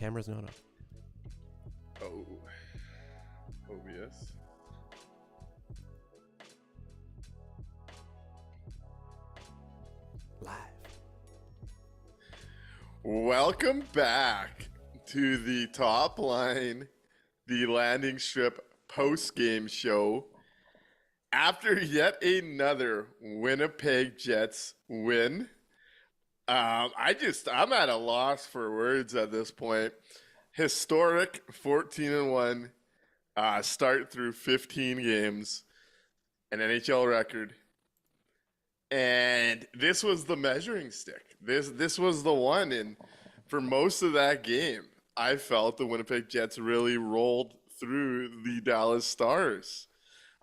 camera's not on. Oh. OBS. Live. Welcome back to the Top Line, the landing strip post-game show. After yet another Winnipeg Jets win, I'm at a loss for words at this point. Historic 14-1 start through 15 games, an NHL record. And this was the measuring stick. This was the one. And for most of that game, I felt the Winnipeg Jets really rolled through the Dallas Stars.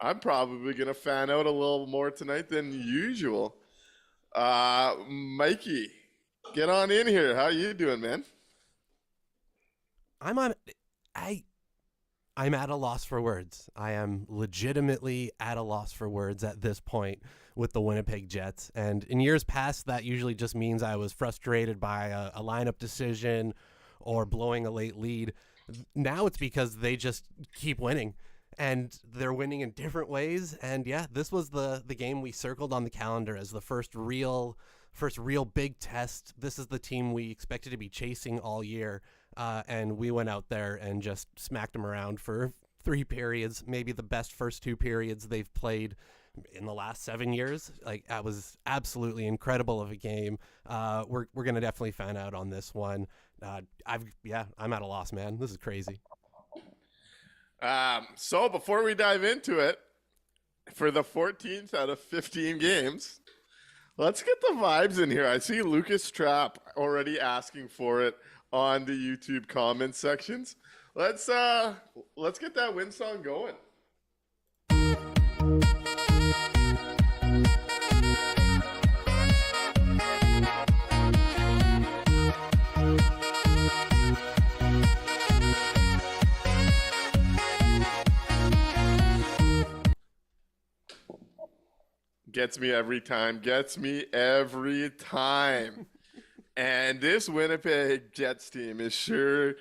I'm probably going to fan out a little more tonight than usual. Mikey, get on in here. How you doing, man? I'm at a loss for words. I am legitimately at a loss for words at this point with the Winnipeg Jets. And in years past, that usually just means I was frustrated by a lineup decision or blowing a late lead. Now it's because they just keep winning. And they're winning in different ways. And yeah, this was the game we circled on the calendar as the first real big test. This is the team we expected to be chasing all year. And we went out there and just smacked them around for 3 periods, maybe the best first 2 periods they've played in the last 7 years. Like, that was absolutely incredible of a game. We're going to definitely fan out on this one. I'm at a loss, man. This is crazy. So before we dive into it, for the 14th out of 15 games, let's get the vibes in here. I see Lucas Trapp already asking for it on the YouTube comment sections. Let's get that win song going. Gets me every time. And this Winnipeg Jets team is sure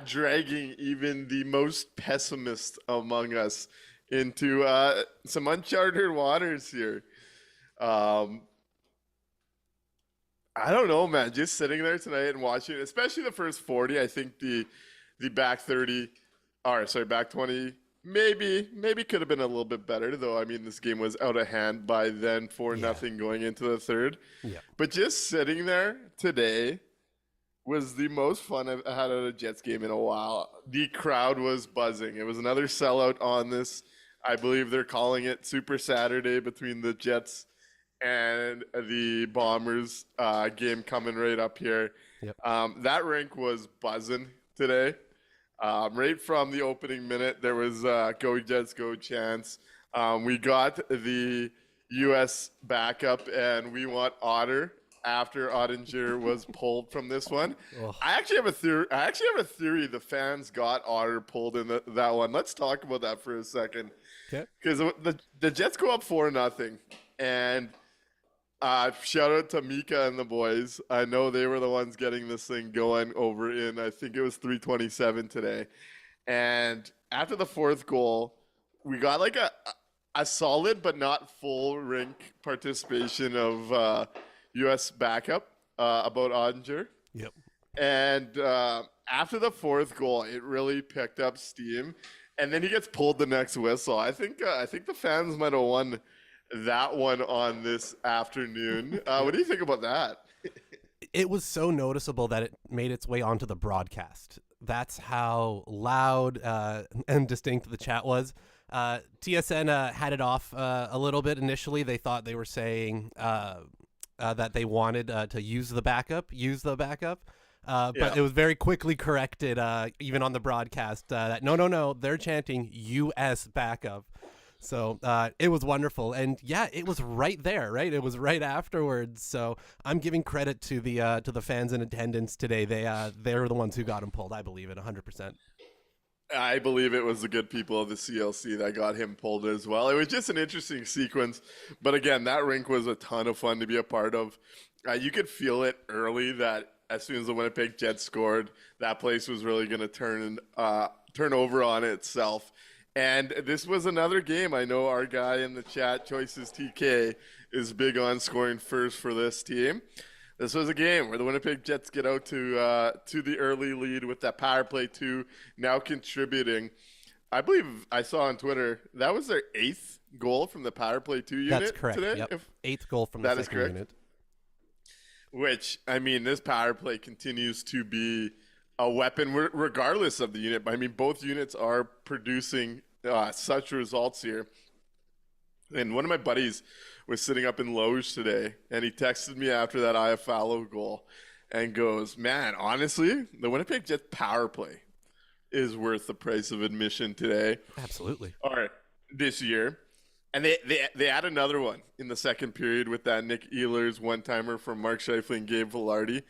dragging even the most pessimist among us into some uncharted waters here. I don't know, man. Just sitting there tonight and watching, especially the first 40, I think the back 30, back 20, maybe could have been a little bit better, though. I mean, this game was out of hand by then, 4-0 going into the third. Yeah. But just sitting there today was the most fun I've had at a Jets game in a while. The crowd was buzzing. It was another sellout on this. I believe they're calling it Super Saturday between the Jets and the Bombers game coming right up here. Yep. That rink was buzzing today. Right from the opening minute, there was Go Jets, Go chants. We got the U.S. backup, and we want Otter after Ottinger was pulled from this one. Ugh. I actually have a theory. The fans got Otter pulled in that one. Let's talk about that for a second. Okay. Because the Jets go up 4-0, and shout out to Mika and the boys. I know they were the ones getting this thing going over in, I think it was 3:27 today. And after the 4th goal, we got like a solid but not full rink participation of U.S. backup about Ottinger. Yep. And after the 4th goal, it really picked up steam. And then he gets pulled the next whistle. I think the fans might have won that one on this afternoon. What do you think about that? It was so noticeable that it made its way onto the broadcast. That's how loud and distinct the chat was. TSN had it off a little bit initially. They thought they were saying that they wanted to use the backup. But it was very quickly corrected, even on the broadcast, that no, they're chanting U.S. backup. So it was wonderful. And yeah, it was right there, right? It was right afterwards. So I'm giving credit to the fans in attendance today. They're the ones who got him pulled. I believe it 100%. I believe it was the good people of the CLC that got him pulled as well. It was just an interesting sequence. But again, that rink was a ton of fun to be a part of. You could feel it early that as soon as the Winnipeg Jets scored, that place was really going to turn over on itself. And this was another game. I know our guy in the chat, Choices TK, is big on scoring first for this team. This was a game where the Winnipeg Jets get out to the early lead with that power play 2 now contributing. I believe I saw on Twitter that was their 8th goal from the power play 2 unit. That's correct. Today. Yep. 8th goal from the second unit. Which, I mean, this power play continues to be a weapon regardless of the unit. I mean, both units are producing such results here. And one of my buddies was sitting up in Loge today, and he texted me after that Iafallo goal and goes, man, honestly, the Winnipeg Jets power play is worth the price of admission today. Absolutely. Or this year. And they add another one in the second period with that Nick Ehlers one-timer from Mark Scheifele and Gabe Velarde.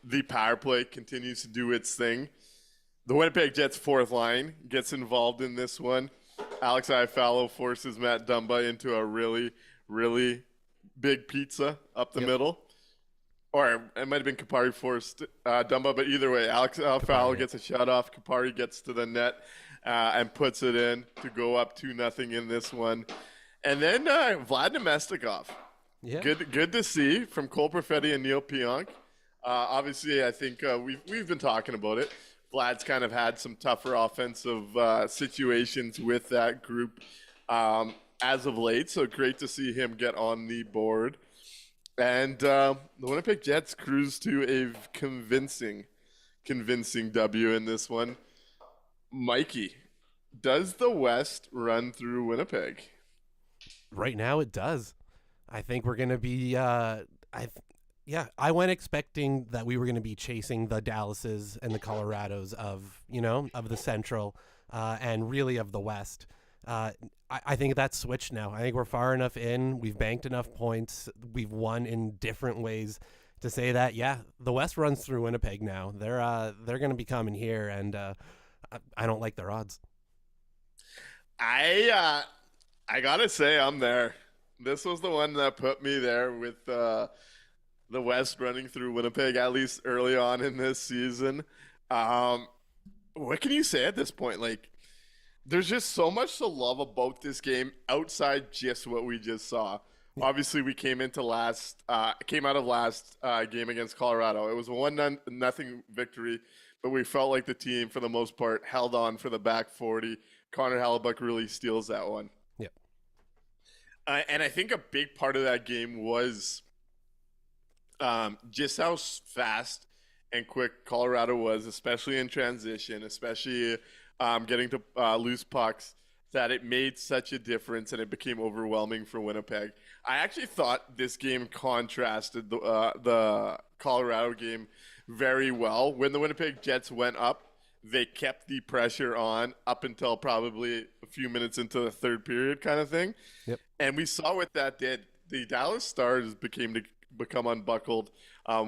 The power play continues to do its thing. The Winnipeg Jets' fourth line gets involved in this one. Alex Iafallo forces Matt Dumba into a really, really big pizza up the middle. Or it might have been Kapari forced Dumba, but either way, Alex Iafallo gets a shot off. Kapari gets to the net and puts it in to go up 2-0 in this one. And then Vlad Nemestikov. Yeah. Good to see from Cole Perfetti and Neil Pionk. Obviously, I think we've been talking about it. Vlad's kind of had some tougher offensive situations with that group as of late, so great to see him get on the board. And the Winnipeg Jets cruise to a convincing W in this one. Mikey, does the West run through Winnipeg? Right now it does. I think we're going to be I went expecting that we were going to be chasing the Dallases and the Colorados of the Central and really of the West. I think that's switched now. I think we're far enough in. We've banked enough points. We've won in different ways to say that, the West runs through Winnipeg now. They're going to be coming here, and I don't like their odds. I gotta say I'm there. This was the one that put me there with the West running through Winnipeg, at least early on in this season. What can you say at this point? Like, there's just so much to love about this game outside just what we just saw. Obviously, we came out of last game against Colorado. It was a 1-0 victory, but we felt like the team, for the most part, held on for the back 40. Connor Hellebuck really steals that one. Yep. And I think a big part of that game was just how fast and quick Colorado was, especially in transition, especially getting to loose pucks, that it made such a difference and it became overwhelming for Winnipeg. I actually thought this game contrasted the Colorado game very well. When the Winnipeg Jets went up, they kept the pressure on up until probably a few minutes into the third period kind of thing. Yep. And we saw what that did. The Dallas Stars become unbuckled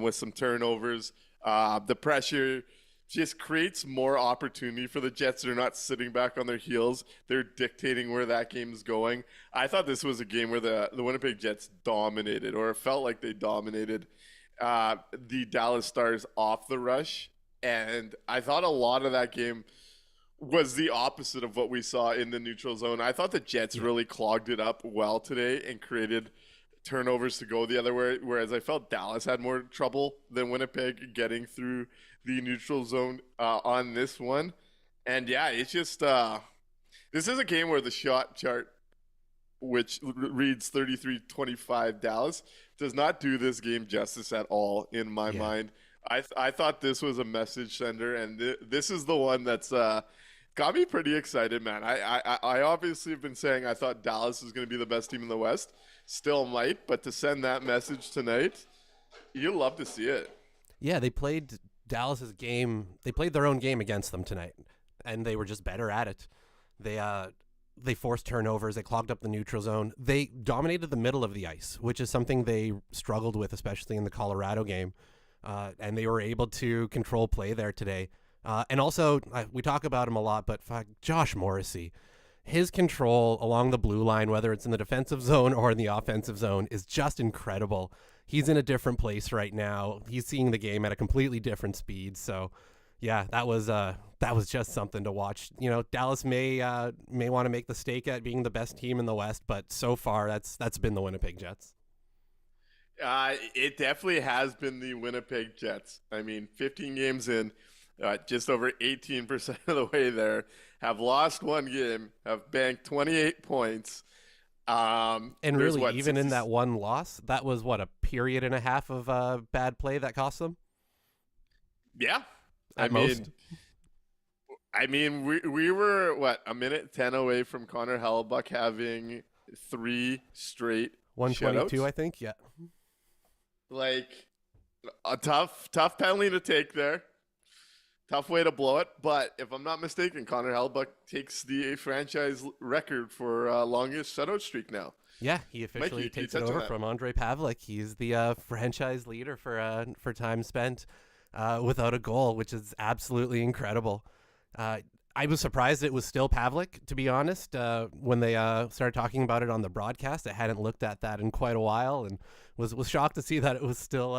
with some turnovers. The pressure just creates more opportunity for the Jets. They're not sitting back on their heels. They're dictating where that game is going. I thought this was a game where the Winnipeg Jets dominated, or it felt like they dominated the Dallas Stars off the rush. And I thought a lot of that game was the opposite of what we saw in the neutral zone. I thought the Jets really clogged it up well today and created turnovers to go the other way, whereas I felt Dallas had more trouble than Winnipeg getting through the neutral zone on this one. And it's just this is a game where the shot chart, which reads 33-25 Dallas, does not do this game justice at all in my mind. I thought this was a message sender, and this is the one that's got me pretty excited, man. I obviously have been saying I thought Dallas was going to be the best team in the West. Still might, but to send that message tonight, you'll love to see it. Yeah, they played Dallas's game. They played their own game against them tonight, and they were just better at it. They forced turnovers. They clogged up the neutral zone. They dominated the middle of the ice, which is something they struggled with, especially in the Colorado game. And they were able to control play there today. And also, we talk about him a lot, but Josh Morrissey, his control along the blue line, whether it's in the defensive zone or in the offensive zone, is just incredible. He's in a different place right now. He's seeing the game at a completely different speed. So, yeah, that was just something to watch. You know, Dallas may want to make the stake at being the best team in the West, but so far that's been the Winnipeg Jets. It definitely has been the Winnipeg Jets. I mean, 15 games in, just over 18% of the way there, have lost one game, have banked 28 points. And really, even in that one loss, that was a period and a half of bad play that cost them? Yeah. At most. I mean, we were, a minute 10 away from Connor Hellebuck having 3 straight 122, shutouts. I think, yeah. Like, a tough penalty to take there. Tough way to blow it. But if I'm not mistaken, Connor Hellebuck takes the franchise record for longest shutout streak now. Yeah, he officially takes it over from Andre Pavlik. He's the franchise leader for time spent without a goal, which is absolutely incredible. I was surprised it was still Pavlik, to be honest. When they started talking about it on the broadcast, I hadn't looked at that in quite a while, and was shocked to see that it was still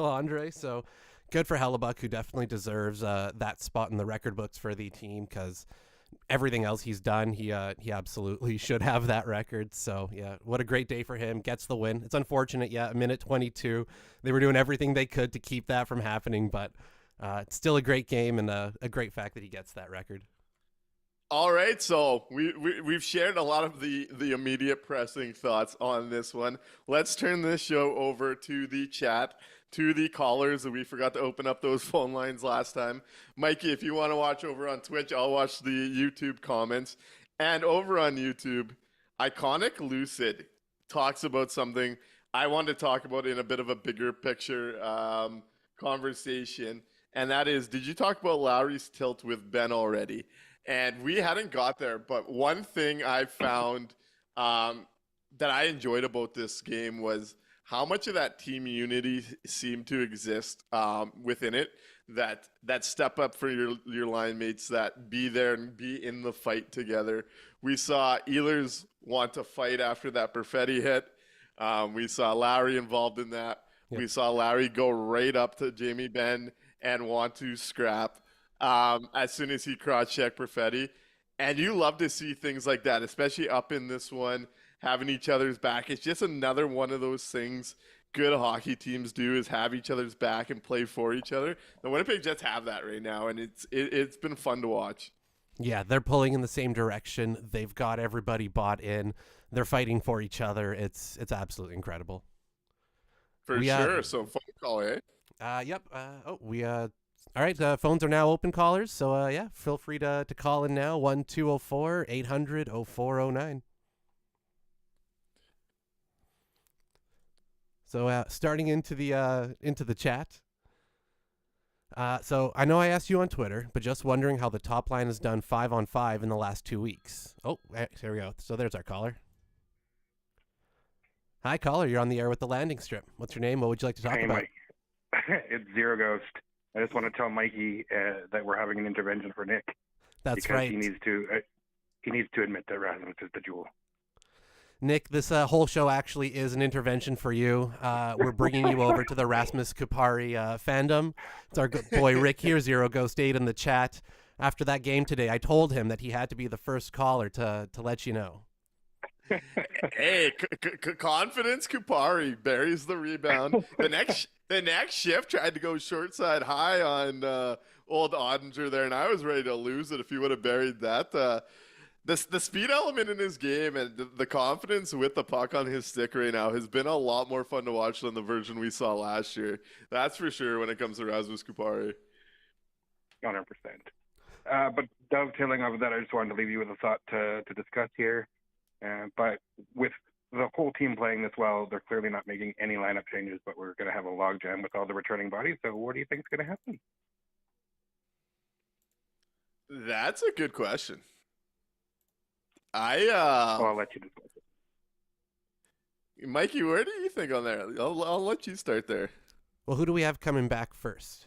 Andre. So good for Hellebuck, who definitely deserves that spot in the record books for the team, because everything else he's done, he absolutely should have that record. So yeah, what a great day for him. Gets the win. It's unfortunate, a minute 22. They were doing everything they could to keep that from happening, but it's still a great game and a great fact that he gets that record. All right, so we've shared a lot of the immediate pressing thoughts on this one. Let's turn this show over to the chat, to the callers. We forgot to open up those phone lines last time. Mikey, if you want to watch over on Twitch, I'll watch the YouTube comments. And over on YouTube, Iconic Lucid talks about something I want to talk about in a bit of a bigger picture conversation. And that is, did you talk about Lowry's tilt with Ben already? And we hadn't got there, but one thing I found that I enjoyed about this game was how much of that team unity seemed to exist within it. That step up for your line mates, that be there and be in the fight together. We saw Ehlers want to fight after that Perfetti hit. We saw Lowry involved in that. Yep. We saw Lowry go right up to Jamie Benn and want to scrap as soon as he cross-checked Perfetti. And you love to see things like that, especially up in this one, having each other's back. It's just another one of those things good hockey teams do, is have each other's back and play for each other. The Winnipeg Jets have that right now, and it's been fun to watch. Yeah, they're pulling in the same direction. They've got everybody bought in. They're fighting for each other. It's absolutely incredible. For sure. So phone call, eh? Yep. All right, phones are now open, callers. So, feel free to call in now, 1-204-800-0409. So, starting into the chat. So, I know I asked you on Twitter, but just wondering how the top line has done 5-on-5 in the last 2 weeks. Oh, here we go. So, there's our caller. Hi, caller. You're on the air with the landing strip. What's your name? What would you like to talk about? Mike. It's Zero Ghost. I just want to tell Mikey that we're having an intervention for Nick. That's right. He needs to admit that Rasmus is the jewel. Nick, this whole show actually is an intervention for you. We're bringing you over to the Rasmus Kupari fandom. It's our good boy Rick here, Zero Ghost 8 in the chat. After that game today, I told him that he had to be the first caller to let you know. Hey, confidence Kupari buries the rebound. The next shift tried to go short side high on old Ottinger there, and I was ready to lose it if he would have buried that. The speed element in his game and the confidence with the puck on his stick right now has been a lot more fun to watch than the version we saw last year. That's for sure when it comes to Rasmus Kupari. 100%. But dovetailing off of that, I just wanted to leave you with a thought to discuss here. But with the whole team playing this well, they're clearly not making any lineup changes, but we're going to have a logjam with all the returning bodies. So what do you think is going to happen? That's a good question. I'll let you discuss it. Mikey, where do you think on there? I'll let you start there. Well, who do we have coming back first?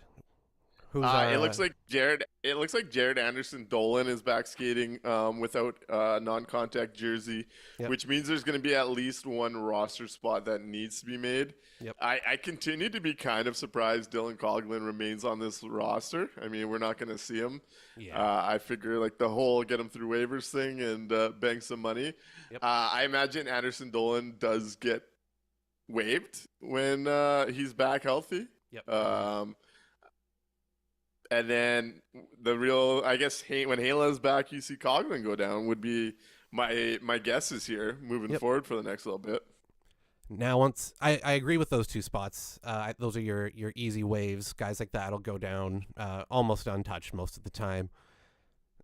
Who's our? It looks like Jared. It looks like Jared Anderson Dolan is back skating without non-contact jersey, Yep. which means there's going to be at least one roster spot that needs to be made. Yep. I continue to be kind of surprised Dylan Coughlin remains on this roster. I mean, we're not going to see him. Yeah. I figure like the whole get him through waivers thing and bank some money. Yep. I imagine Anderson Dolan does get waived when he's back healthy. Yep. And then the real, I guess, when Hala's back, you see Coughlin go down would be my guesses here moving forward for the next little bit. Now, once I agree with those two spots, those are your easy waves. Guys like that'll go down almost untouched most of the time.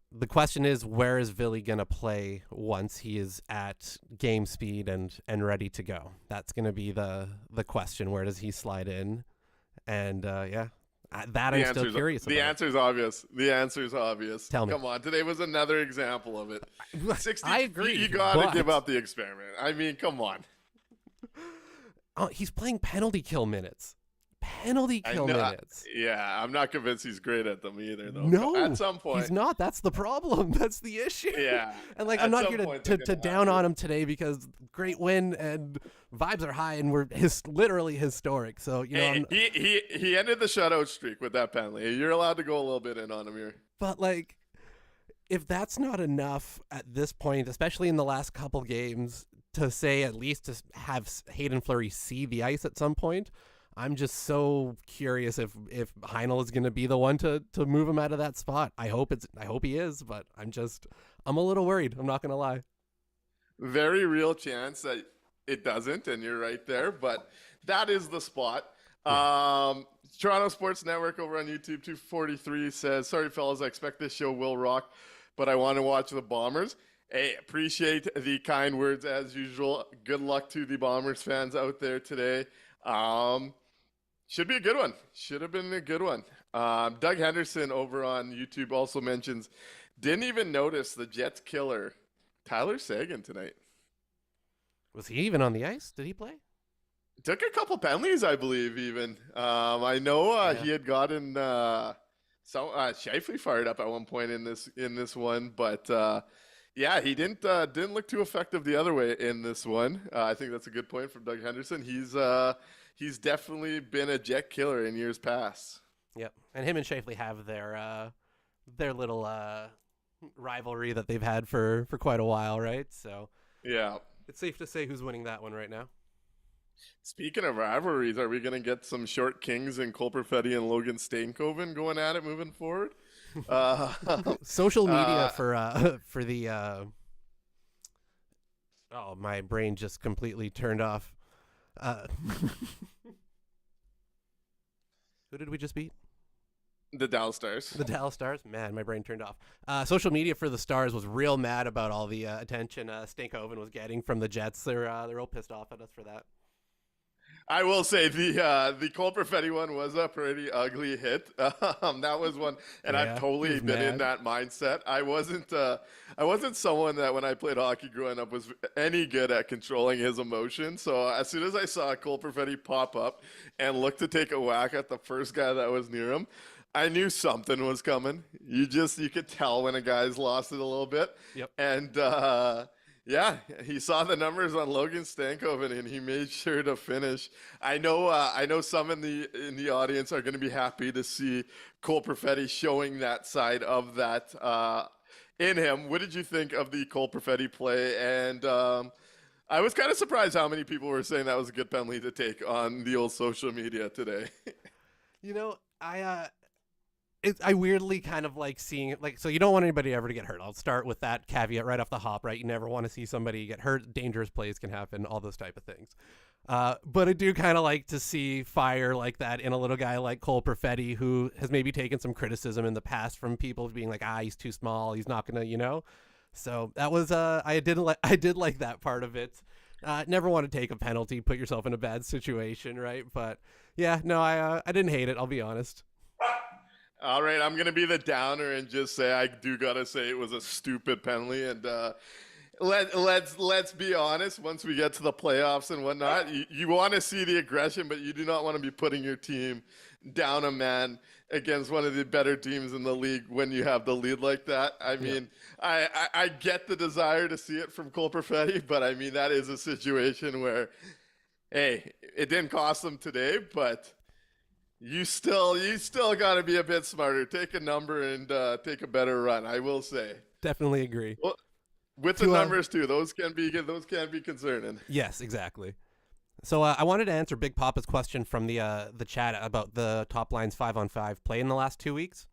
The question is, where is Villy gonna play once he is at game speed and ready to go? That's gonna be the question. Where does he slide in? And that I'm still curious about. The answer is obvious. The answer is obvious. Tell me. Come on, today was another example of it. 60, I agree. You gotta give up the experiment. I mean, come on. Oh, he's playing penalty kill minutes. Penalty kill minutes. Yeah, I'm not convinced he's great at them either, though. No, at some point he's not. That's the problem. That's the issue. Yeah, and like I'm not here to down on him today because great win and vibes are high and we're literally historic. So you know, he ended the shutout streak with that penalty. You're allowed to go a little bit in on him here. But like, if that's not enough at this point, especially in the last couple games, to say at least to have Hayden Fleury see the ice at some point. I'm just so curious if Heinel is going to be the one to move him out of that spot. I hope he is, but I'm a little worried. I'm not going to lie. Very real chance that it doesn't, and you're right there. But that is the spot. Toronto Sports Network over on YouTube 243 says, "Sorry, fellas, I expect this show will rock, but I want to watch the Bombers." Hey, appreciate the kind words as usual. Good luck to the Bombers fans out there today. Should be a good one. Should have been a good one. Doug Henderson over on YouTube also mentions, didn't even notice the Jets killer, Tyler Seguin, tonight. Was he even on the ice? Did he play? Took a couple penalties, I believe, even. I know he had gotten Scheifele fired up at one point in this one, but yeah, he didn't look too effective the other way in this one. I think that's a good point from Doug Henderson. He's definitely been a Jet killer in years past. Yep, and him and Scheifele have their little rivalry that they've had for quite a while, right? So yeah, it's safe to say who's winning that one right now. Speaking of rivalries, are we going to get some Short Kings and Cole Perfetti and Logan Steenkoven going at it moving forward? Social media for the oh, my brain just completely turned off. Who did we just beat? The Dallas Stars. The Dallas Stars? Man, my brain turned off. Social media for the Stars was real mad about all the attention Stankoven was getting from the Jets. They're real pissed off at us for that. I will say the Cole Perfetti one was a pretty ugly hit. That was one, and Yeah, I've totally he was been in mad. that mindset. I wasn't someone that when I played hockey growing up was any good at controlling his emotions. So as soon as I saw Cole Perfetti pop up and look to take a whack at the first guy that was near him, I knew something was coming. You could tell when a guy's lost it a little bit. Yep. And yeah, he saw the numbers on Logan Stankoven and he made sure to finish. I know some in the audience are going to be happy to see Cole Perfetti showing that side of that in him. What did you think of the Cole Perfetti play? And I was kind of surprised how many people were saying that was a good penalty to take on the old social media today. You know, I weirdly kind of like seeing it. Like, so you don't want anybody ever to get hurt. I'll start with that caveat right off the hop, right? You never want to see somebody get hurt. Dangerous plays can happen, all those type of things. But I do kind of like to see fire like that in a little guy like Cole Perfetti, who has maybe taken some criticism in the past from people being like, he's too small, he's not gonna, you know. So that was I did like that part of it. Never want to take a penalty, put yourself in a bad situation, right? But yeah, no, I didn't hate it. I'll be honest. All right, I'm going to be the downer and just say I do got to say it was a stupid penalty. And let's be honest. Once we get to the playoffs and whatnot, you want to see the aggression, but you do not want to be putting your team down a man against one of the better teams in the league when you have the lead like that. I mean, I get the desire to see it from Cole Perfetti, but I mean that is a situation where, hey, it didn't cost them today, but you still got to be a bit smarter. Take a number and take a better run. I will say. Definitely agree. Well, with the numbers too, those can be concerning. Yes, exactly. So I wanted to answer Big Papa's question from the chat about the top line's 5-on-5 play in the last 2 weeks.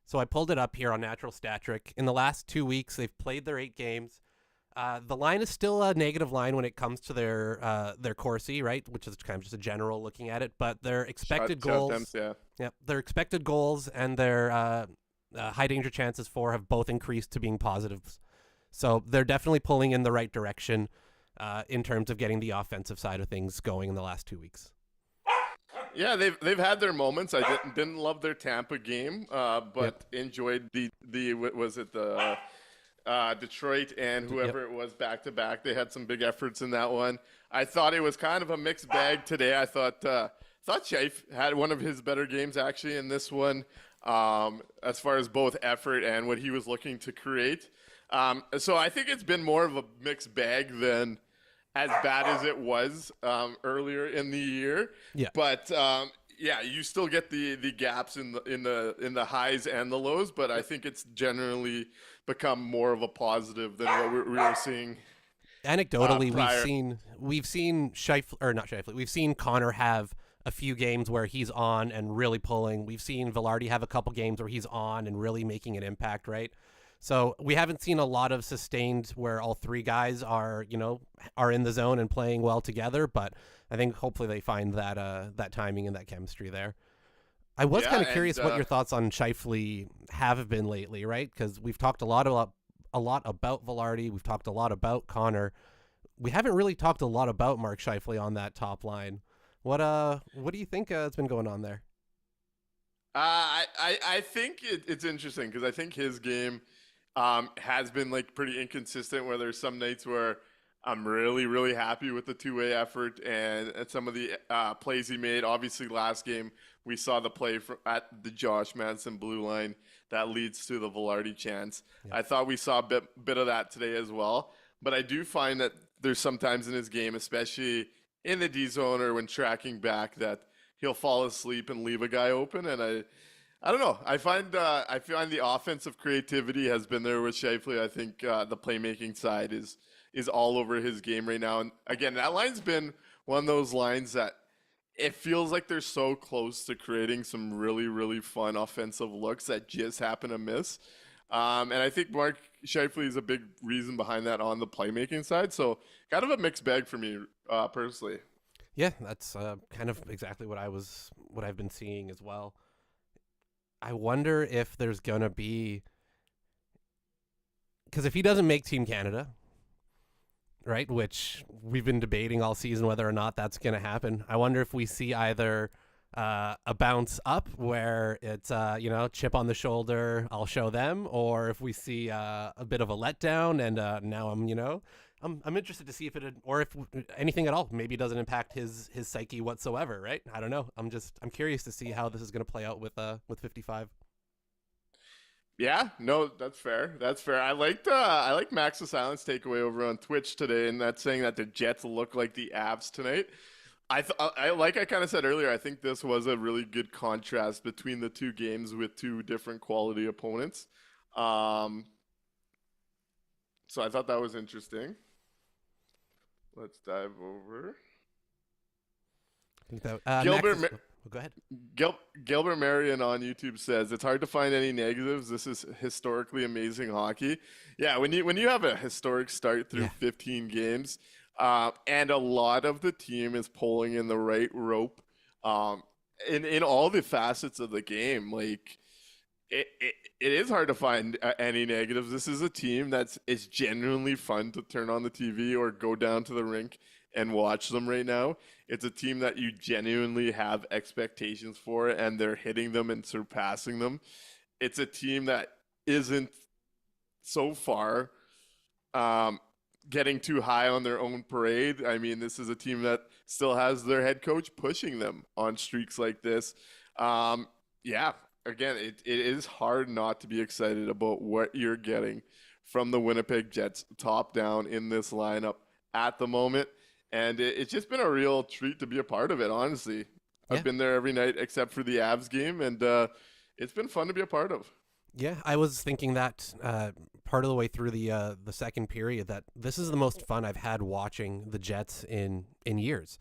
So I pulled it up here on Natural Stat Trick. In the last 2 weeks, they've played their 8 games. The line is still a negative line when it comes to their Corsi, right? Which is kind of just a general looking at it. But their expected goals, their expected goals and their high danger chances for have both increased to being positives. So they're definitely pulling in the right direction in terms of getting the offensive side of things going in the last 2 weeks. Yeah, they've had their moments. I didn't love their Tampa game, but enjoyed the what was it, the Detroit and whoever it was back to back. They had some big efforts in that one. I thought it was kind of a mixed bag today. I thought Scheif had one of his better games actually in this one, as far as both effort and what he was looking to create. So I think it's been more of a mixed bag than as bad as it was earlier in the year. Yeah. But you still get the gaps in the highs and the lows. But I think it's generally become more of a positive than what we were seeing. Anecdotally, we've seen we've seen Connor have a few games where he's on and really pulling. We've seen Velarde have a couple games where he's on and really making an impact, right? So we haven't seen a lot of sustained where all 3 guys are in the zone and playing well together, but I think hopefully they find that timing and that chemistry there. I was kind of curious what your thoughts on Scheifele have been lately, right? Because we've talked a lot about Velarde, we've talked a lot about Connor. We haven't really talked a lot about Mark Scheifele on that top line. What do you think has been going on there? I think it's interesting because I think his game has been like pretty inconsistent, where there's some nights where I'm really, really happy with the two-way effort and some of the plays he made. Obviously, last game, we saw the play at the Josh Manson blue line that leads to the Velarde chance. Yeah. I thought we saw a bit of that today as well. But I do find that there's sometimes in his game, especially in the D zone or when tracking back, that he'll fall asleep and leave a guy open. And I don't know. I find the offensive creativity has been there with Scheifele. I think the playmaking side is all over his game right now. And again, that line's been one of those lines that it feels like they're so close to creating some really, really fun offensive looks that just happen to miss. And I think Mark Scheifele is a big reason behind that on the playmaking side. So kind of a mixed bag for me personally. Yeah, that's kind of exactly what I've been seeing as well. I wonder if there's gonna be, because if he doesn't make Team Canada, right, which we've been debating all season whether or not that's gonna happen, I wonder if we see either a bounce up where it's chip on the shoulder, I'll show them, or if we see a bit of a letdown and now I'm interested to see if or if anything at all maybe doesn't impact his psyche whatsoever, right? I don't know. I'm curious to see how this is going to play out with 55. Yeah, no, that's fair. I liked Max's Silence takeaway over on Twitch today, and that's saying that the Jets look like the Avs tonight. I kind of said earlier, I think this was a really good contrast between the two games with two different quality opponents. So I thought that was interesting. Let's dive over. Go ahead. Gilbert Marion on YouTube says it's hard to find any negatives. This is historically amazing hockey. Yeah, when you have a historic start through 15 games, and a lot of the team is pulling in the right rope, in all the facets of the game, like it is hard to find any negatives. This is a team it's genuinely fun to turn on the TV or go down to the rink and watch them right now. It's a team that you genuinely have expectations for, and they're hitting them and surpassing them. It's a team that isn't so far getting too high on their own parade. I mean, this is a team that still has their head coach pushing them on streaks like this. Yeah, again, it is hard not to be excited about what you're getting from the Winnipeg Jets top down in this lineup at the moment. And it's just been a real treat to be a part of it, honestly. Yeah. I've been there every night except for the Avs game, and it's been fun to be a part of. Yeah, I was thinking that part of the way through the second period that this is the most fun I've had watching the Jets in years.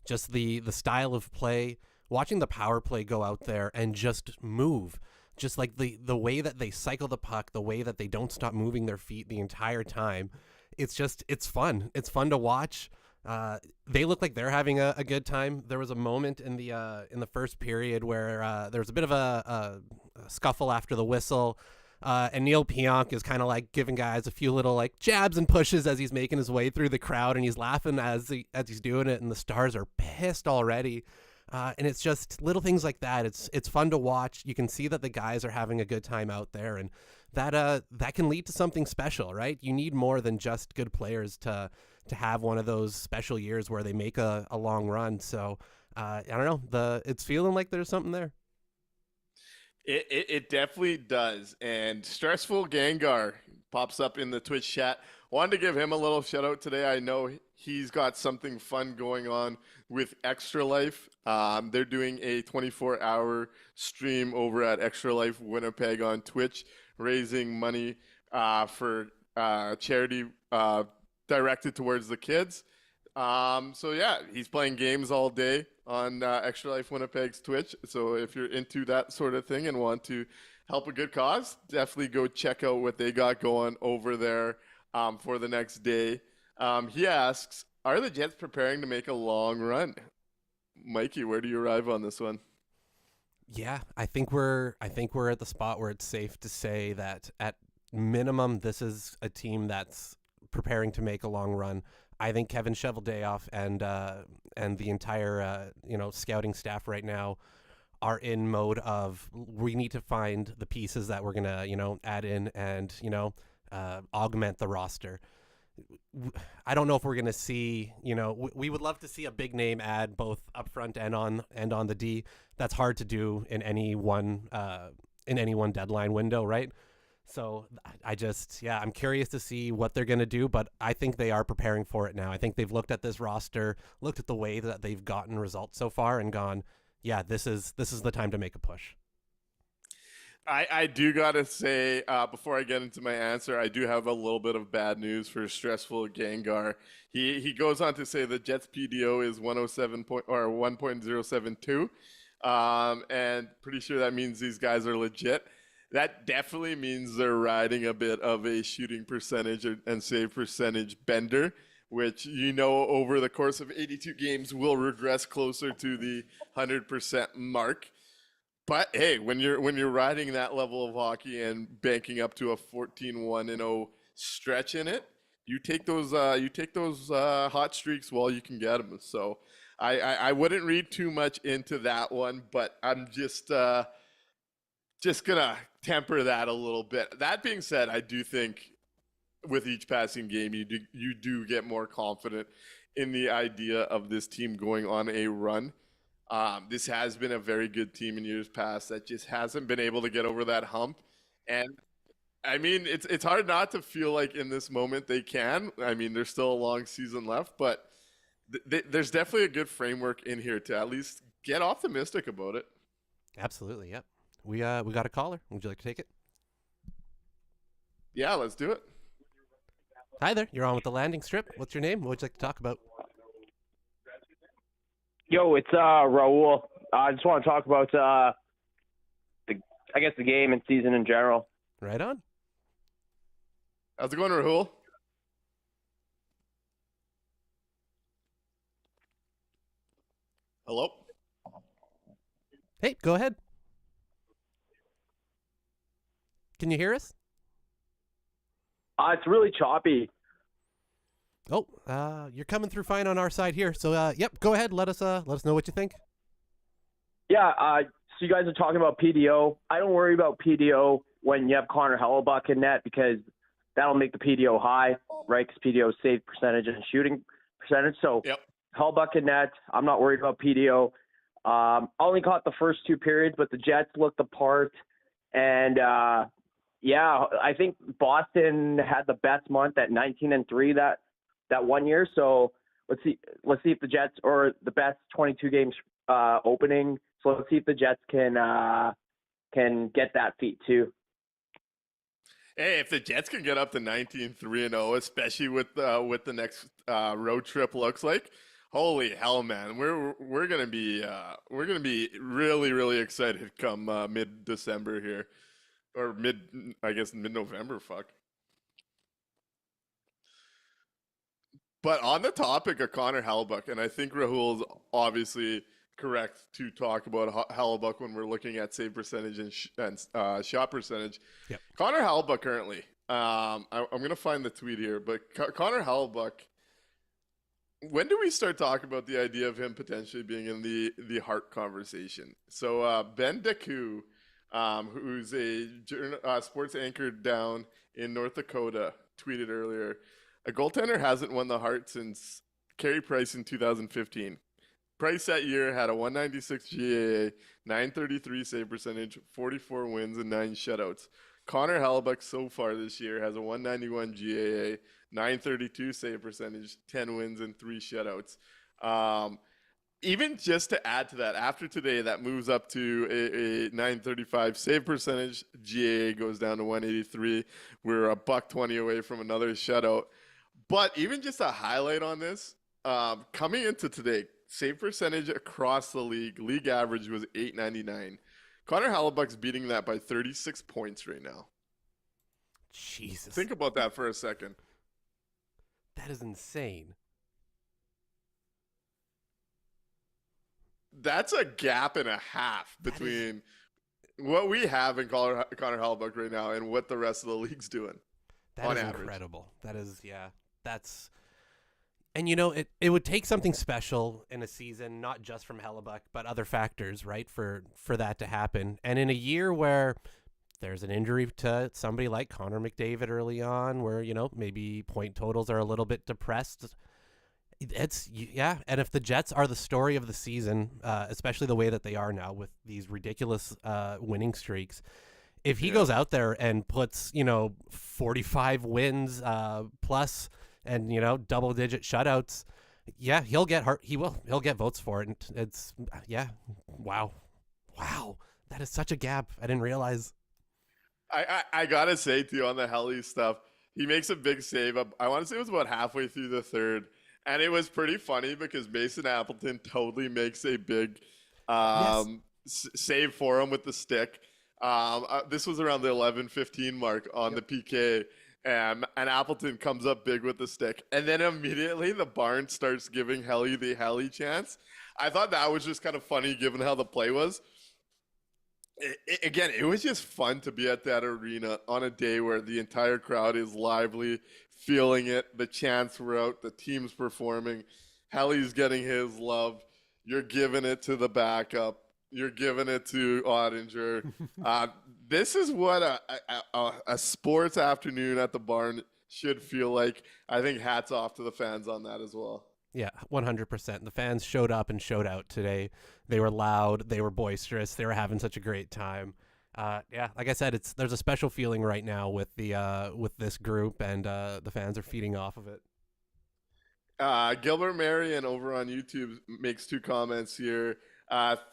Just the style of play, watching the power play go out there and just move. Just like the way that they cycle the puck, the way that they don't stop moving their feet the entire time. It's fun. It's fun to watch. They look like they're having a good time. There was a moment in the first period where there was a bit of a scuffle after the whistle, and Neil Pionk is kind of like giving guys a few little like jabs and pushes as he's making his way through the crowd, and he's laughing as he's doing it, and the Stars are pissed already. And it's just little things like that. It's fun to watch. You can see that the guys are having a good time out there, and that can lead to something special, right? You need more than just good players to have one of those special years where they make a long run. So I don't know. It's feeling like there's something there. It definitely does. And Stressful Gengar pops up in the Twitch chat. Wanted to give him a little shout out today. I know he's got something fun going on with Extra Life. They're doing a 24-hour stream over at Extra Life Winnipeg on Twitch, raising money for charity directed towards the kids. So yeah, he's playing games all day on Extra Life Winnipeg's Twitch. So if you're into that sort of thing and want to help a good cause, definitely go check out what they got going over there for the next day. He asks, are the Jets preparing to make a long run? Mikey, where do you arrive on this one? Yeah, I think we're at the spot where it's safe to say that at minimum this is a team that's preparing to make a long run. I think Kevin Cheveldayoff and the entire scouting staff right now are in mode of we need to find the pieces that we're gonna add in and augment the roster. I don't know if we're gonna see we would love to see a big name add both up front and on the D. That's hard to do in any one deadline window, right? So I'm curious to see what they're going to do, but I think they are preparing for it now. I think they've looked at this roster, looked at the way that they've gotten results so far and gone, yeah, this is the time to make a push. I do got to say, before I get into my answer, I do have a little bit of bad news for Stressful Gengar. He goes on to say the Jets PDO is 1.072, and pretty sure that means these guys are legit. That definitely means they're riding a bit of a shooting percentage and save percentage bender, which over the course of 82 games will regress closer to the 100% mark. But hey, when you're riding that level of hockey and banking up to a 14-1-0 stretch in it, you take those hot streaks while you can get them. So I wouldn't read too much into that one, but I'm just gonna temper that a little bit. That being said, I do think with each passing game, you do get more confident in the idea of this team going on a run. This has been a very good team in years past that just hasn't been able to get over that hump. And I mean, it's hard not to feel like in this moment they can. I mean, there's still a long season left, but there's definitely a good framework in here to at least get optimistic about it. Absolutely, yep. We got a caller. Would you like to take it? Yeah, let's do it. Hi there. You're on with the landing strip. What's your name? What would you like to talk about? Yo, it's Raul. I just want to talk about the game and season in general. Right on. How's it going, Rahul? Hello? Hey, go ahead. Can you hear us? It's really choppy. Oh, you're coming through fine on our side here. So, yep, go ahead. Let us know what you think. Yeah. So you guys are talking about PDO. I don't worry about PDO when you have Connor Hellebuck in net because that'll make the PDO high, right? Because PDO is save percentage and shooting percentage. So Yep. Hellbuck and net, I'm not worried about PDO. Only caught the first 2 periods, but the Jets looked the part. And, I think Boston had the best month at 19-3 that 1 year. So let's see if the Jets, or the best 22 games opening. So let's see if the Jets can get that feat too. Hey, if the Jets can get up to 19-3-0, especially with the next road trip looks like, holy hell, man, we're gonna be really, really excited come mid-December here, or mid-November. Fuck. But on the topic of Connor Hellbuck, and I think Rahul's obviously correct to talk about Hellbuck when we're looking at save percentage and shot percentage. Yep. Connor Hellbuck currently, I'm going to find the tweet here, but Connor Hellbuck, when do we start talking about the idea of him potentially being in the Hart conversation? So Ben Deku, who's a sports anchor down in North Dakota, tweeted earlier, a goaltender hasn't won the Hart since Carey Price in 2015. Price that year had a 196 GAA, 933 save percentage, 44 wins, and 9 shutouts. Connor Hellbuck so far this year has a 191 GAA, 932 save percentage, 10 wins, and 3 shutouts. Even just to add to that, after today, that moves up to a 935 save percentage. GAA goes down to 183. We're a $120 away from another shutout. But even just a highlight on this, coming into today, save percentage across the league average was 899. Connor Hellbuck's beating that by 36 points right now. Jesus. Think about that for a second. That is insane. That's a gap and a half between what we have in Connor Hellbuck right now and what the rest of the league's doing. That is incredible. That is, that's, and it would take something special in a season, not just from Hellbuck, but other factors, right, for that to happen. And in a year where there's an injury to somebody like Connor McDavid early on, where, maybe point totals are a little bit depressed, and if the Jets are the story of the season, especially the way that they are now with these ridiculous winning streaks, if he goes out there and puts 45 wins plus and double-digit shutouts, he'll get hurt. He'll get votes for it. And it's wow, that is such a gap. I didn't realize. I gotta say to you on the Helly stuff, he makes a big save. I want to say it was about halfway through the third. And it was pretty funny because Mason Appleton totally makes a big save for him with the stick. This was around the 11-15 mark on the PK. And Appleton comes up big with the stick. And then immediately the barn starts giving Helly the Helly chance. I thought that was just kind of funny given how the play was. Again, it was just fun to be at that arena on a day where the entire crowd is lively, feeling it. The chants were out. The team's performing. Helly's getting his love. You're giving it to the backup. You're giving it to Ottinger. This is what a sports afternoon at the barn should feel like. I think hats off to the fans on that as well. Yeah, 100%. The fans showed up and showed out today. They were loud. They were boisterous. They were having such a great time. Like I said, there's a special feeling right now with this group, and the fans are feeding off of it. Gilbert Marion over on YouTube makes 2 comments here.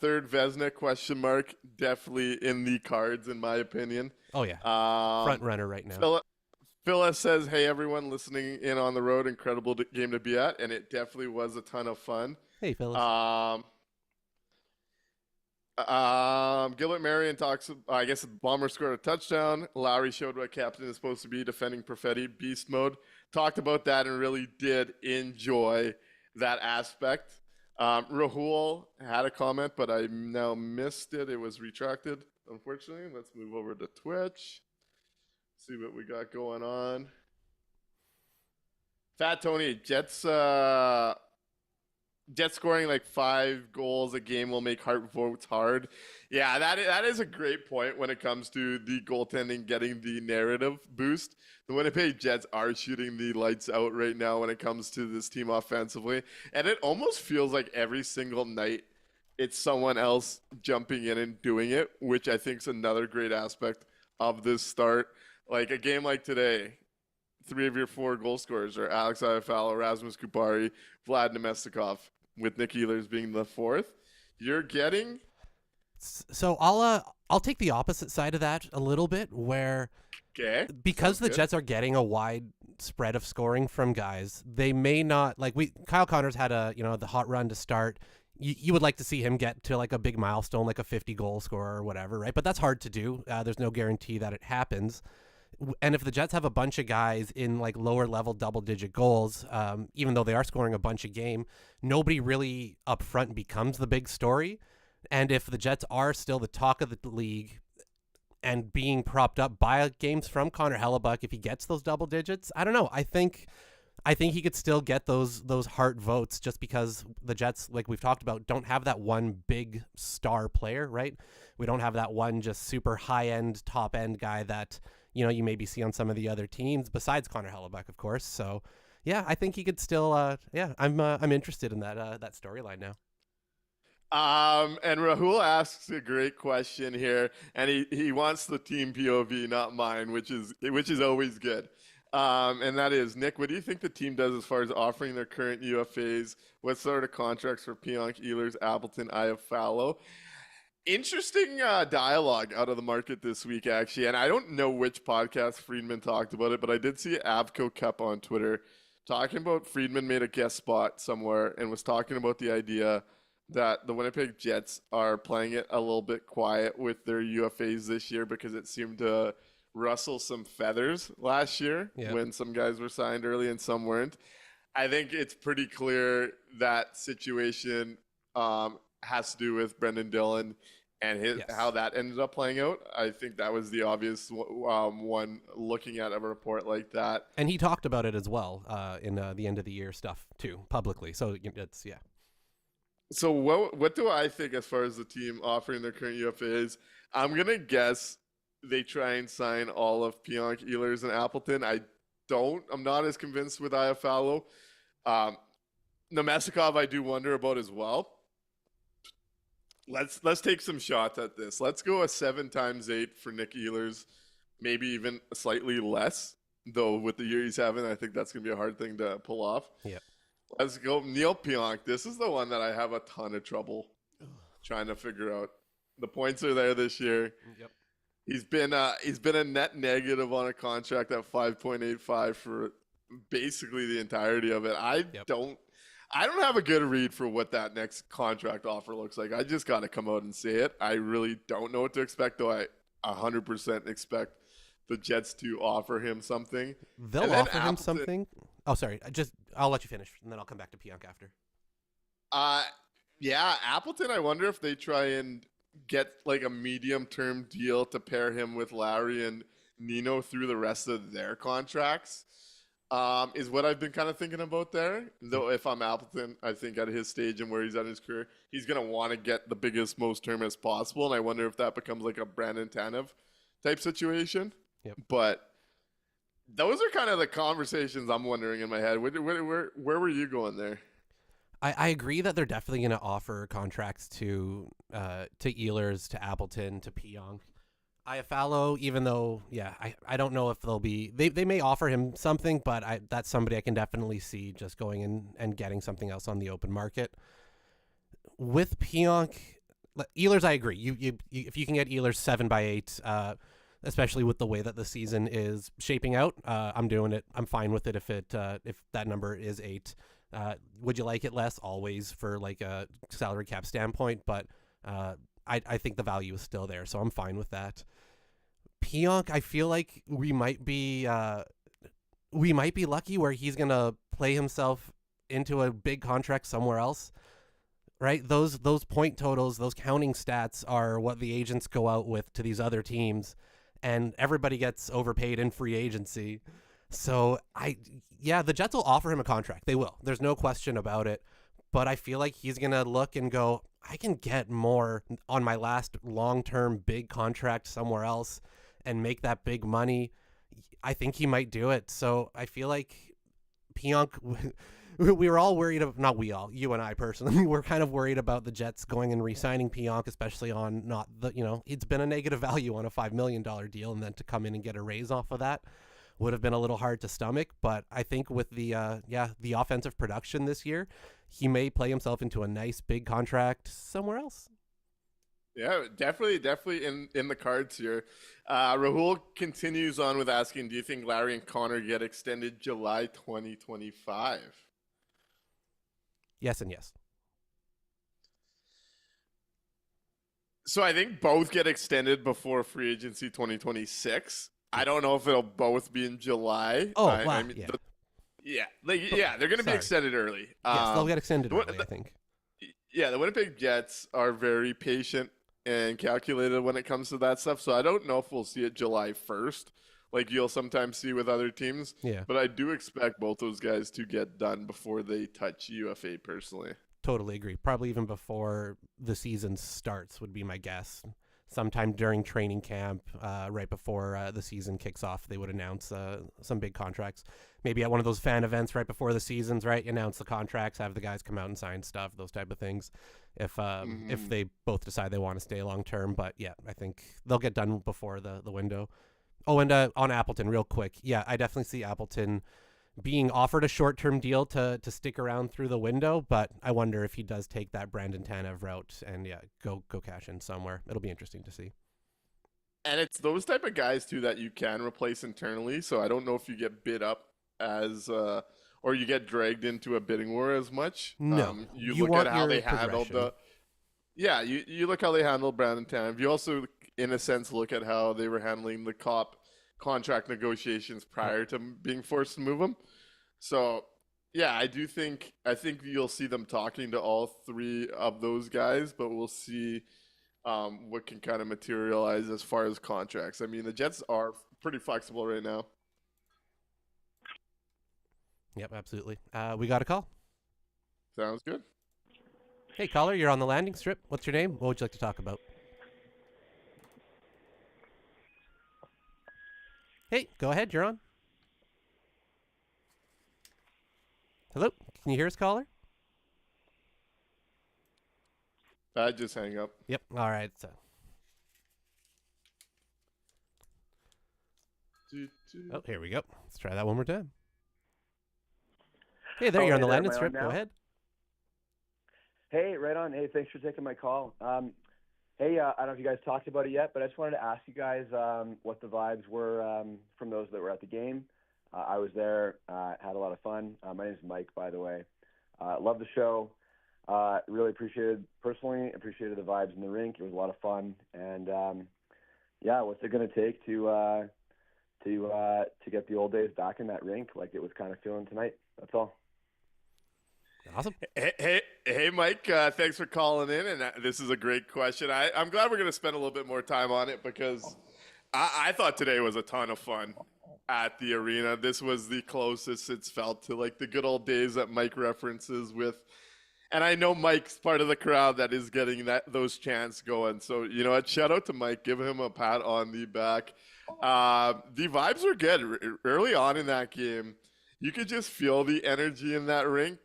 Third Vezina ? Definitely in the cards, in my opinion. Oh yeah, front runner right now. Phyllis says, "Hey everyone listening in on the road, incredible game to be at, and it definitely was a ton of fun." Hey Phyllis. Gilbert Marion talks. I guess the Bomber scored a touchdown. Lowry showed what captain is supposed to be, defending Perfetti, beast mode. Talked about that and really did enjoy that aspect. Rahul had a comment, but I now missed it. It was retracted, unfortunately. Let's move over to Twitch. See what we got going on. Fat Tony, Jets Jets scoring like 5 goals a game will make Hart votes hard. Yeah, that is a great point when it comes to the goaltending getting the narrative boost. The Winnipeg Jets are shooting the lights out right now when it comes to this team offensively. And it almost feels like every single night it's someone else jumping in and doing it, which I think is another great aspect of this start. Like a game like today, 3 of your 4 goal scorers are Alex Iafallo, Rasmus Kupari, Vlad Nemestikov, with Nick Ehlers being the 4th. You're getting... So I'll take the opposite side of that a little bit, where because the Jets are getting a wide spread of scoring from guys, they may not Kyle Connors had the hot run to start. You would like to see him get to like a big milestone, like a 50 goal scorer or whatever, right? But that's hard to do. There's no guarantee that it happens. And if the Jets have a bunch of guys in like lower level double-digit goals, even though they are scoring a bunch a game, nobody really up front becomes the big story. And if the Jets are still the talk of the league and being propped up by games from Connor Hellebuck, if he gets those double digits, I don't know. I think he could still get those Hart votes, just because the Jets, like we've talked about, don't have that one big star player, right? We don't have that one just super high-end, top-end guy that you maybe see on some of the other teams, besides Connor Hellebuck, of course. So, yeah, I think he could still. I'm interested in that storyline now. And Rahul asks a great question here, and he wants the team POV, not mine, which is always good. And that is, Nick, what do you think the team does as far as offering their current UFAs? What sort of contracts for Pionk, Ehlers, Appleton, Iafallo? Interesting dialogue out of the market this week, actually. And I don't know which podcast Friedman talked about it, but I did see Avco Cup on Twitter talking about Friedman made a guest spot somewhere and was talking about the idea that the Winnipeg Jets are playing it a little bit quiet with their UFAs this year because it seemed to rustle some feathers last year when some guys were signed early and some weren't. I think it's pretty clear that situation has to do with Brendan Dillon and how that ended up playing out. I think that was the obvious one looking at a report like that. And he talked about it as well in the end of the year stuff too, publicly. So it's, yeah. So what do I think as far as the team offering their current UFAs? I'm going to guess they try and sign all of Pionk, Ehlers, and Appleton. I'm not as convinced with Iafallo. Nemestikov I do wonder about as well. Let's take some shots at this. Let's go a 7x8 for Nick Ehlers, maybe even slightly less, though with the year he's having, I think that's going to be a hard thing to pull off. Yeah. Let's go Neil Pionk. This is the one that I have a ton of trouble trying to figure out. The points are there this year. Yep. He's been a net negative on a contract at 5.85 for basically the entirety of it. I don't have a good read for what that next contract offer looks like. I just got to come out and say it. I really don't know what to expect, though I 100% expect the Jets to offer him something. They'll offer him something? Oh, sorry. I'll let you finish, and then I'll come back to Pionk after. Yeah, Appleton, I wonder if they try and get like a medium-term deal to pair him with Lowry and Nino through the rest of their contracts. Is what I've been kind of thinking about there. Though if I'm Appleton, I think at his stage and where he's at in his career, he's going to want to get the biggest, most term as possible. And I wonder if that becomes like a Brandon Tanev type situation. Yep. But those are kind of the conversations I'm wondering in my head. Where were you going there? I agree that they're definitely going to offer contracts to Ehlers, to Appleton, to Pionk. Iafallo, even though, I don't know if they'll be... They may offer him something, but that's somebody I can definitely see just going in and getting something else on the open market. With Pionk, Ehlers, I agree. You if you can get Ehlers 7x8, especially with the way that the season is shaping out, I'm doing it. I'm fine with it if that number is 8. Would you like it less? Always, for like a salary cap standpoint, but I think the value is still there, so I'm fine with that. Pionk, I feel like we might be lucky where he's gonna play himself into a big contract somewhere else, right? Those point totals, those counting stats are what the agents go out with to these other teams, and everybody gets overpaid in free agency. So the Jets will offer him a contract. They will. There's no question about it. but I feel like he's going to look and go, I can get more on my last long-term big contract somewhere else and make that big money. I think he might do it. So I feel like Pionk, we were all worried about, not we all, you and I personally, we're kind of worried about the Jets going and re-signing Pionk, especially on not the, it's been a negative value on a $5 million deal, and then to come in and get a raise off of that would have been a little hard to stomach. But I think with the offensive production this year, he may play himself into a nice big contract somewhere else. Yeah, definitely in the cards here. Rahul continues on with asking, do you think Larry and Connor get extended July 2025? Yes and yes. So I think both get extended before free agency 2026. I don't know if it'll both be in July. Oh, wow. They're going to be extended early. Yes, they'll get extended early, I think. Yeah, the Winnipeg Jets are very patient and calculated when it comes to that stuff. So I don't know if we'll see it July 1st, like you'll sometimes see with other teams. Yeah. But I do expect both those guys to get done before they touch UFA personally. Totally agree. Probably even before the season starts would be my guess. Sometime during training camp, right before the season kicks off, they would announce some big contracts. Maybe at one of those fan events right before the seasons, right? Announce the contracts, have the guys come out and sign stuff, those type of things. If they both decide they want to stay long term, but yeah, I think they'll get done before the window. Oh, and on Appleton, real quick, yeah, I definitely see Appleton being offered a short-term deal to stick around through the window, but I wonder if he does take that Brandon Tanev route and go cash in somewhere. It'll be interesting to see. And it's those type of guys too that you can replace internally. So I don't know if you get bid up as or you get dragged into a bidding war as much. No, you look at how they handled you look how they handled Brandon Tanev. You also, in a sense, look at how they were handling the contract negotiations prior to being forced to move him. So, yeah, I think you'll see them talking to all three of those guys, but we'll see what can kind of materialize as far as contracts. I mean, the Jets are pretty flexible right now. Yep, absolutely. We got a call. Sounds good. Hey, caller, you're on the landing strip. What's your name? What would you like to talk about? Hey, go ahead. You're on. Hello? Can you hear us, caller? I just hang up. Yep. All right. So. Oh, here we go. Let's try that one more time. Hey there, you're on the landing strip. Go ahead. Hey, right on. Hey, thanks for taking my call. Hey, I don't know if you guys talked about it yet, but I just wanted to ask you guys what the vibes were from those that were at the game. I was there, had a lot of fun. My name is Mike, by the way. Love the show. Really appreciated the vibes in the rink. It was a lot of fun. And what's it going to take to get the old days back in that rink like it was kind of feeling tonight? That's all. Awesome. Hey, Mike. Thanks for calling in, and this is a great question. I'm glad we're going to spend a little bit more time on it because I thought today was a ton of fun at the arena. This was the closest it's felt to like the good old days that Mike references with. And I know Mike's part of the crowd that is getting those chants going. So, you know what? Shout out to Mike. Give him a pat on the back. The vibes were good. Early on in that game, you could just feel the energy in that rink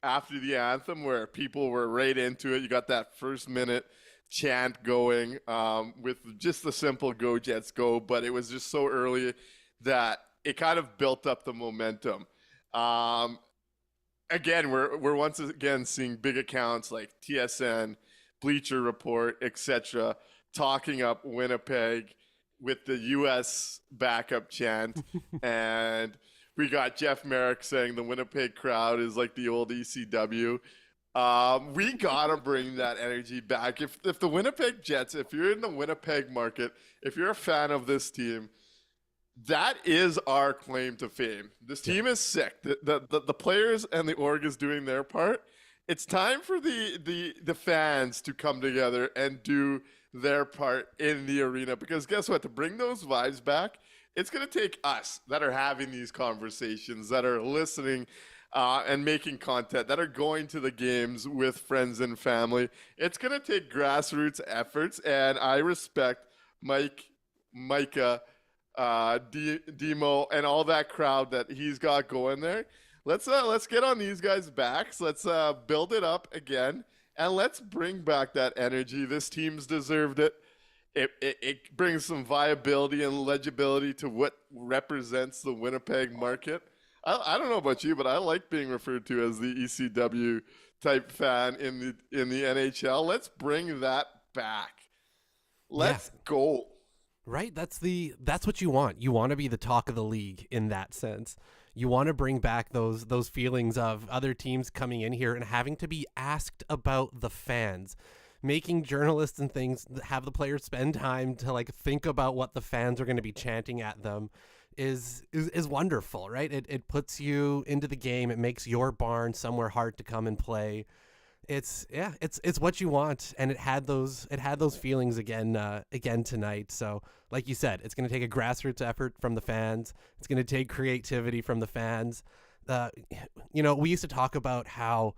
after the anthem where people were right into it. You got that first minute chant going with just the simple "Go Jets Go," but it was just so early that it kind of built up the momentum. Again, we're once again seeing big accounts like TSN, Bleacher Report, etc., talking up Winnipeg with the U.S. backup chant, and we got Jeff Merrick saying the Winnipeg crowd is like the old ECW. We gotta bring that energy back. If the Winnipeg Jets, if you're in the Winnipeg market, if you're a fan of this team, that is our claim to fame. This team is sick. The players and the org is doing their part. It's time for the fans to come together and do their part in the arena, because guess what? To bring those vibes back, it's going to take us that are having these conversations, that are listening and making content, that are going to the games with friends and family. It's going to take grassroots efforts, and I respect Micah, Demo, and all that crowd that he's got going there. Let's get on these guys' backs. Let's build it up again, and let's bring back that energy. This team's deserved it. It brings some viability and legibility to what represents the Winnipeg market. I don't know about you, but I like being referred to as the ECW type fan in the NHL. Let's bring that back. Let's go. Right? That's what you want. You want to be the talk of the league in that sense. You want to bring back those feelings of other teams coming in here and having to be asked about the fans. Making journalists and things have the players spend time to like think about what the fans are going to be chanting at them is wonderful, right? It puts you into the game. It makes your barn somewhere hard to come and play. It's what you want, and it had those feelings again tonight. So like you said, it's going to take a grassroots effort from the fans. It's going to take creativity from the fans. We used to talk about how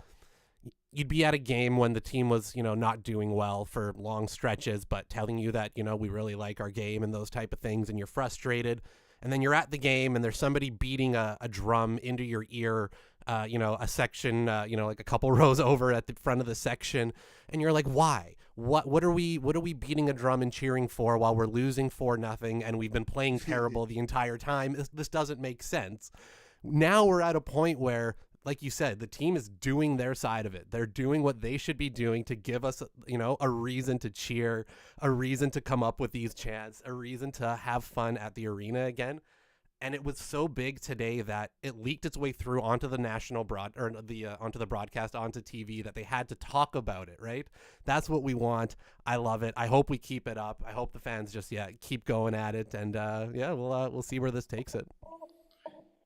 you'd be at a game when the team was, not doing well for long stretches, but telling you that, we really like our game and those type of things, and you're frustrated. And then you're at the game and there's somebody beating a drum into your ear, a section, like a couple rows over at the front of the section. And you're like, why? What are we beating a drum and cheering for while we're losing 4-0 and we've been playing terrible the entire time? This doesn't make sense. Now we're at a point where, like you said, the team is doing their side of it. They're doing what they should be doing to give us, a reason to cheer, a reason to come up with these chants, a reason to have fun at the arena again. And it was so big today that it leaked its way through onto the national onto the broadcast, onto TV, that they had to talk about it, right? That's what we want. I love it. I hope we keep it up. I hope the fans just, keep going at it. And we'll see where this takes it.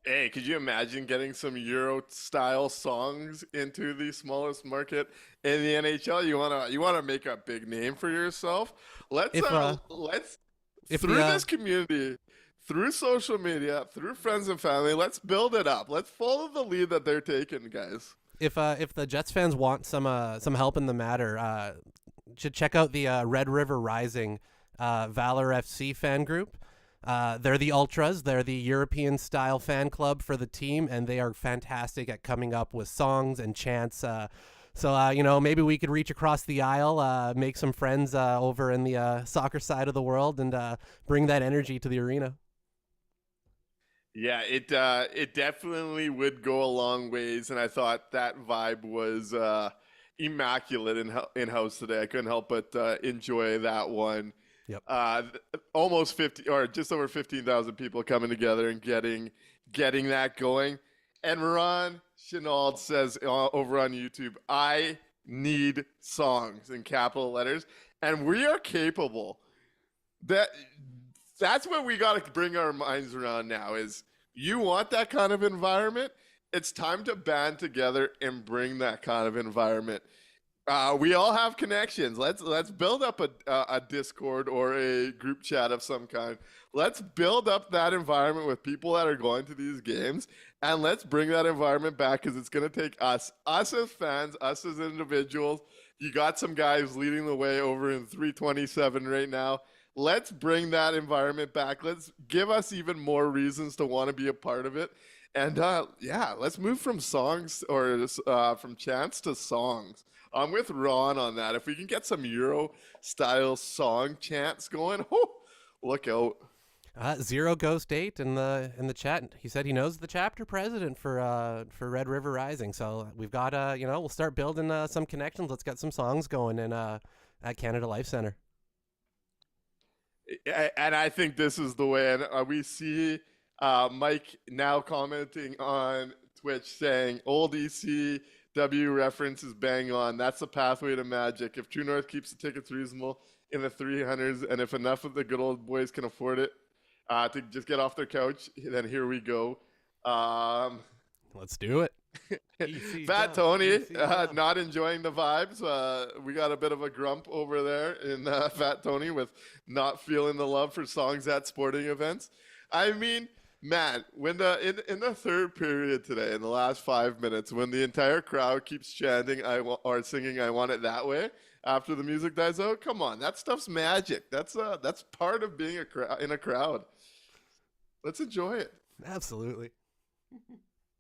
Hey, could you imagine getting some Euro-style songs into the smallest market in the NHL? You wanna make a big name for yourself. Let's through this community, through social media, through friends and family, let's build it up. Let's follow the lead that they're taking, guys. If the Jets fans want some help in the matter, should check out the Red River Rising Valor FC fan group. They're the Ultras. They're the European-style fan club for the team, and they are fantastic at coming up with songs and chants. So maybe we could reach across the aisle, make some friends over in the soccer side of the world, and bring that energy to the arena. Yeah, it definitely would go a long ways, and I thought that vibe was immaculate in house today. I couldn't help but enjoy that one. Yep. Almost 50 or just over 15,000 people coming together and getting that going. And Ron Chenault says over on YouTube, I need songs in capital letters. And we are capable. That's what we got to bring our minds around now is you want that kind of environment. It's time to band together and bring that kind of environment. We all have connections. Let's build up a Discord or a group chat of some kind. Let's build up that environment with people that are going to these games, and let's bring that environment back because it's going to take us as fans, us as individuals. You got some guys leading the way over in 327 right now. Let's bring that environment back. Let's give us even more reasons to want to be a part of it. And let's move from songs or from chants to songs. I'm with Ron on that. If we can get some Euro-style song chants going, look out. Zero Ghost 8 in the chat. He said he knows the chapter president for Red River Rising. So we've got we'll start building some connections. Let's get some songs going in at Canada Life Center. And I think this is the way. And we see Mike now commenting on Twitch saying old ECW reference is bang on. That's the pathway to magic. If True North keeps the tickets reasonable in the 300s, and if enough of the good old boys can afford it to just get off their couch, then here we go. Let's do it. Fat Tony not enjoying the vibes. We got a bit of a grump over there in Fat Tony with not feeling the love for songs at sporting events. I mean, Man, when in the third period today, in the last 5 minutes, when the entire crowd keeps chanting or singing "I want it that way" after the music dies out, come on, that stuff's magic. That's part of being in a crowd. Let's enjoy it. Absolutely.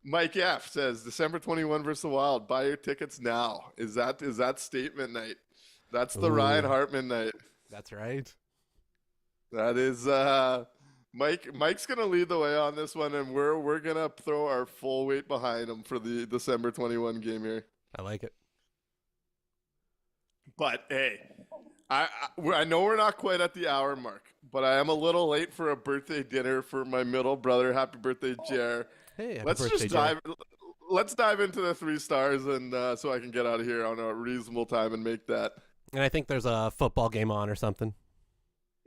Mike F says December 21 versus the Wild. Buy your tickets now. Is that statement night? That's the Ryan Hartman night. That's right. That is Mike's gonna lead the way on this one, and we're gonna throw our full weight behind him for the December 21 game here. I like it. But hey, I know we're not quite at the hour mark, but I am a little late for a birthday dinner for my middle brother. Happy birthday, Jer. Hey, happy birthday, Jer. Let's dive into the 3 stars, and so I can get out of here on a reasonable time and make that. And I think there's a football game on or something.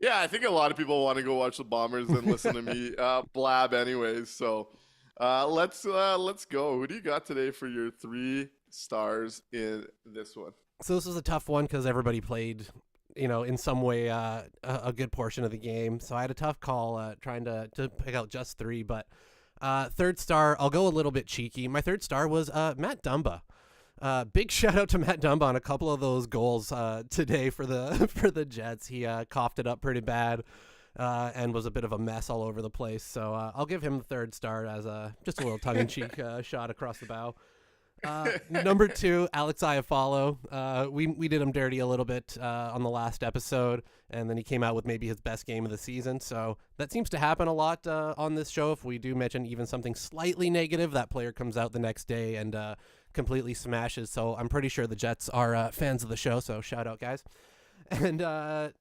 Yeah, I think a lot of people want to go watch the Bombers and listen to me blab anyways. So let's go. Who do you got today for your 3 stars in this one? So this was a tough one because everybody played, in some way a good portion of the game. So I had a tough call trying to pick out just 3. But third star, I'll go a little bit cheeky. My third star was Matt Dumba. Big shout out to Matt Dumba on a couple of those goals today for the Jets. He coughed it up pretty bad and was a bit of a mess all over the place. So I'll give him the third star as just a little tongue-in-cheek shot across the bow. Number 2, Alex Iafallo. We did him dirty a little bit on the last episode, and then he came out with maybe his best game of the season. So that seems to happen a lot on this show. If we do mention even something slightly negative, that player comes out the next day and completely smashes. So I'm pretty sure the Jets are fans of the show, so shout out, guys. And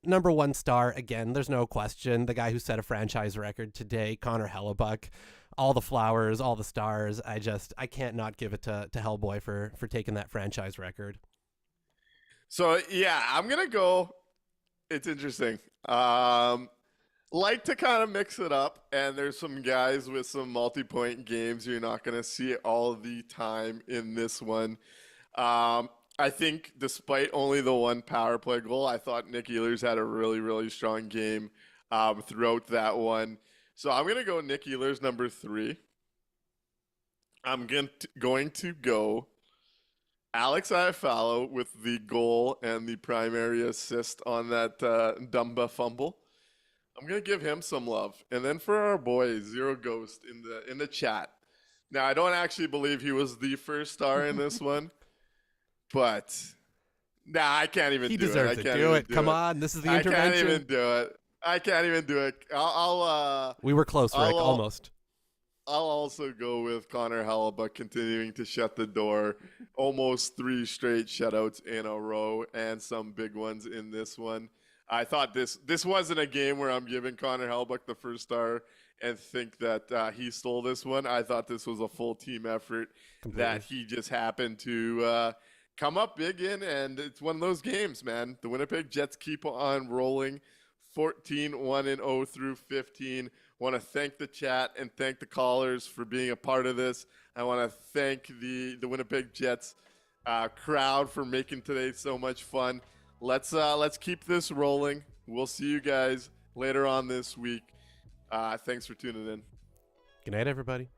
number 1 star, again, there's no question, the guy who set a franchise record today, Connor Hellebuck. All the flowers, all the stars. I can't not give it to Hellboy for taking that franchise record. So yeah, I'm gonna go. It's interesting. Like to kind of mix it up, and there's some guys with some multi-point games you're not gonna see all the time in this one. I think despite only the 1 power play goal, I thought Nick Ehlers had a really, really strong game throughout that one. So I'm going to go Nick Ehlers, number 3. I'm going to go Alex Iafallo with the goal and the primary assist on that Dumba fumble. I'm going to give him some love. And then for our boy, Zero Ghost in the chat. Now, I don't actually believe he was the first star in this one, but I can't even do it. He deserves to do it. Come on, this is the intervention. I can't even do it. We were close, Rick, almost. I'll also go with Connor Hellebuck continuing to shut the door. Almost 3 straight shutouts in a row and some big ones in this one. I thought this wasn't a game where I'm giving Connor Hellebuck the first star and think that he stole this one. I thought this was a full team effort that he just happened to come up big in, and it's one of those games, man. The Winnipeg Jets keep on rolling. 14-1-0 through 15. Want to thank the chat and thank the callers for being a part of this. I want to thank the Winnipeg Jets crowd for making today so much fun. Let's keep this rolling. We'll see you guys later on this week. Thanks for tuning in. Good night, everybody.